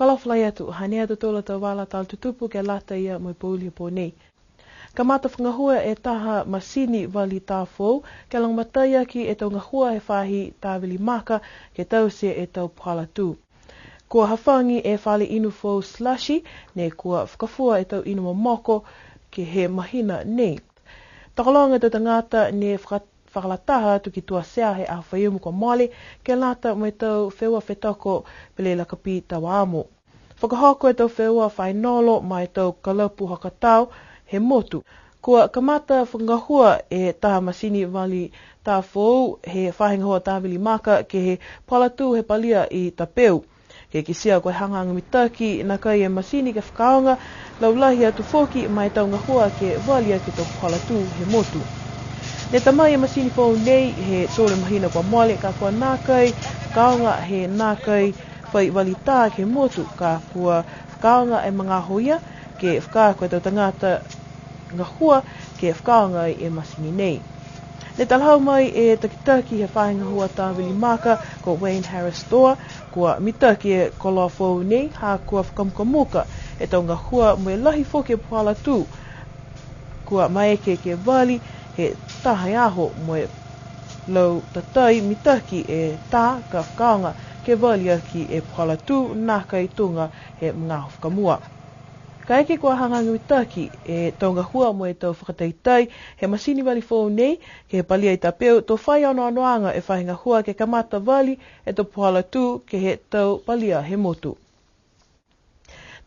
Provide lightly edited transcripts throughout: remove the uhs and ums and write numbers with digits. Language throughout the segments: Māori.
Whakalawhalai atu, hanea tu tola tau wala tal tutupu ke lata ia moi pōlia pō nei. Ka mata whangahua e taha masini wali tā fōu, ke lang mataya ki e tau ngahua he whahi tāwili maka ke tause e tau pala tū. Kua hawhangi e whale inu fōu slushy, ne kua whakafua e tau inu moko ke he mahina nei. Takalonga te tangata ne whakalataha tu ki tua sea he awhaiumu ko mole, ke lata mai tau whewa whetoko pele lakapi tawa amo. Whakahoko e tau whewa whainolo mai tau kalapu hakatau he motu. Kua kamata whangahua e taha masini wali tā fōu he whahingahoa tāwili maka ke he palatu he palia i tapeu. Ke kisia koe hanganga mitaki na kai e masini ke whakaonga laulahi atu whoki mai tau ngahua ke walia ke tau palatu he motu. Ne tamai e masini fōu nei he tōle mahina kua mole ka kua nākai, kaonga he nākai whai wali tā ke motu ka kua kaonga e mga hoia ke whakaako e tau tangata ngahua ke whakaonga e masini nei. Ne talhau mai e takitaki he whahinga tāwili maka ko Wayne Harris Store kua mitaki e koloa fōu nei ha kua whakamukamuka e tau ngahua mo e lahi whoke puala tū kua maeke ke wali he tahai aho mo e lau tatai mitaki e tā ka whakaonga ke wali aki e puala tū nā kai tunga he mga whakamua. Ka eke kua hangangi mitaki e tau ngahua mo e tau whakataitai he masini wali fōu nei ke he palia i tapeu tō whai anoanoanga e whahinga hua ke kamata wali e tau puala tū ke he tau palia he motu.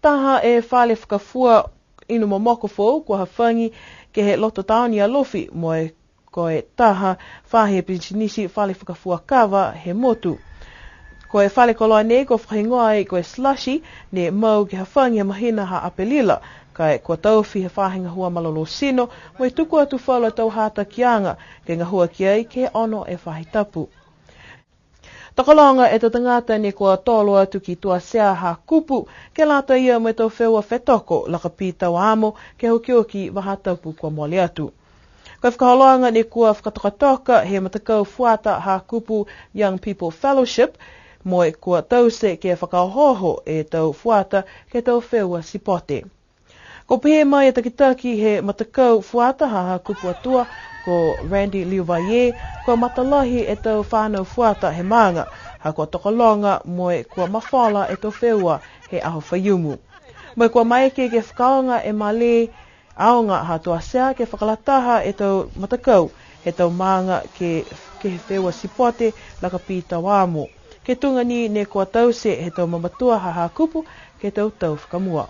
Taha e whale whakafua inu momoko fōu kua hawhangi ke he loto taoni a lofi mo e koe taha whahe pinchinisi whale whakafua kawa he motu. Ko e whale koloa nei ko whahingoa e ko e slushy ne mau ki hawhangi he mahina ha apelila kai kua tauwhi he whahinga hua malolo sino mo e tuku atu whala tau hata kianga ke ngahua ki ai ke ono e whahitapu. Takalonga e tangata ne kua tolo atu ki tua sea ha kupu ke lata ia me tau whewa whetoko lakapi tau amo ke hokioki wahatapu kua mole atu. Ko whakaholoanga ne kua whakatokatoka he matakau fuata ha kupu Young People Fellowship mo e kua tause ke whakahoho e tau fuata ke tau whewa sipote. Ko pehe mai e takitaki he matakau fuata ha kupu atua ko Randy Liuvaye, kua matalahi e tau whānau fuata he maanga, ha kua tokolonga mo e kua mawhala e tau whewa he aho whaiumu. Mo e kua maeke ke whakaonga e male aonga ha tua sea ke whakalataha e tau matakau he tau maanga ke he whewa sipote lakapi tau amo. Ke tunga ni ne kua tause he tau mamatua ha kupu ke tau whakamua.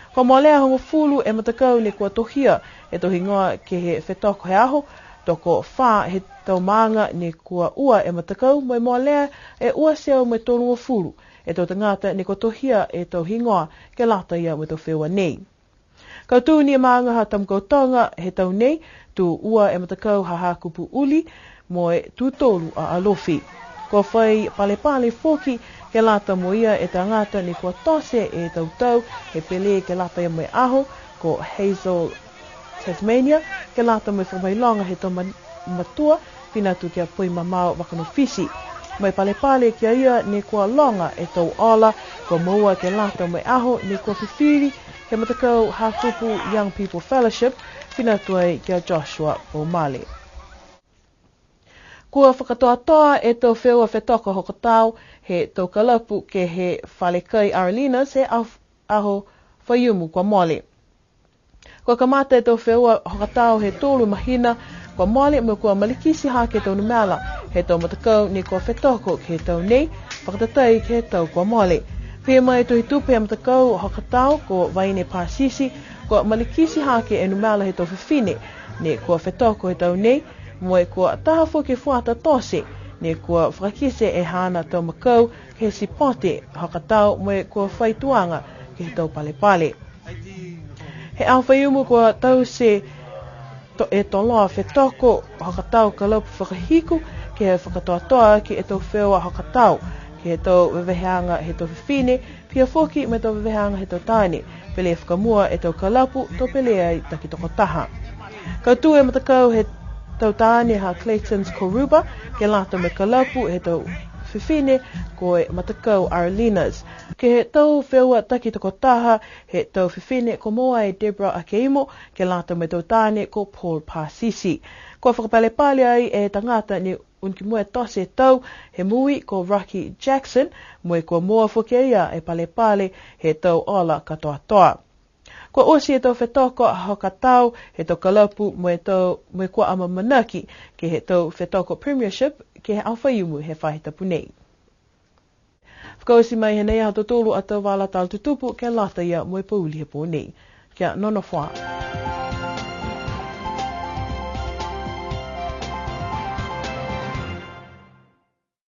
Ko molea hongo fulu e matakau ne kua tohia e tohingoa ke he whetoko he aho, toko whā he tau maanga ne kua ua e matakau mo e molea e ua seo me tōnua fulu e tau tangata ne kua tohia e tau hingoa ke lata ia me tau whewa nei. Kau tū ni e maanga ha tamkautonga he tau nei, tu ua e matakau ha kupu uli mo e tūtolu a alofi. Ko whai pale foki ke lata mo ia e tangata ni kua tose e tau he pele ke lata ia mo e aho ko Hazel Tasmania ke lata mo e whamailonga he tau matua pinatu kia pui mamao wakano fisi. Mo e pale kia ia ni kua longa e tau ola ko maua ke lata mo e aho ni kua whiwhiri he matakau hakupu Young People Fellowship pinatu ai kia Joshua O'Malley. Kua whakatoatoa e tau whewa whetoko hokotau he tau kalapu ke he whalekai Arlinas he aho whaiumu kua mole. Kua kamata e tau whewa hokotau he tōlu mahina kua mole mo kua malikisi ha ke tau numela he tau matakau ni kua whetoko ke he tau nei whakatatai ke he tau kua mole. Pia mai tuhi tupe e matakau hokotau ko Waine Pasisi kua malikisi ha ke e numela he tau whiwhine ne kua whetoko he tau nei mo e kua taha ke fuata tose, ne kua whakise e hana tau makau ke sipote hakatau mo e kua whaituanga ke tau pale. He au whaiumu kua tau se e toloa whetoko hakatau kalapu whakahiku ke he whakatoatoa ki e tau whewa hakatau ke he tau weweheanga he tau whiwhine, pia whoki me tau weweheanga he tau tāne, pele whakamua e tau kalapu to pele ai taki toko taha. Kautu e matakau he tau tāne ha Clayton's Koruba, ke lata me kalapu he tau whiwhine ko e matakau Arlinas. Ke he tau whiua taki toko taha, he tau whiwhine ko moa e Deborah Akeimo, ke lata me tau tāne ko Paul Pasisi. Ko whakapalepale ai e tangata ni unki mua tose tau, he mui ko Rocky Jackson, mui ko moa whukeia e palepale he tau ola katoa toa. Ko osi e tau whetoko a hoka tau, he tau kalapu mui kua ama manaki, ke he tau whetoko premiership, ke he awhaiumu he whahitapu nei. Whakaosi mai he nei ato tolu a tau wala tal tutupu, ke lata ia mui pauli he pō nei. Kia nono whaa.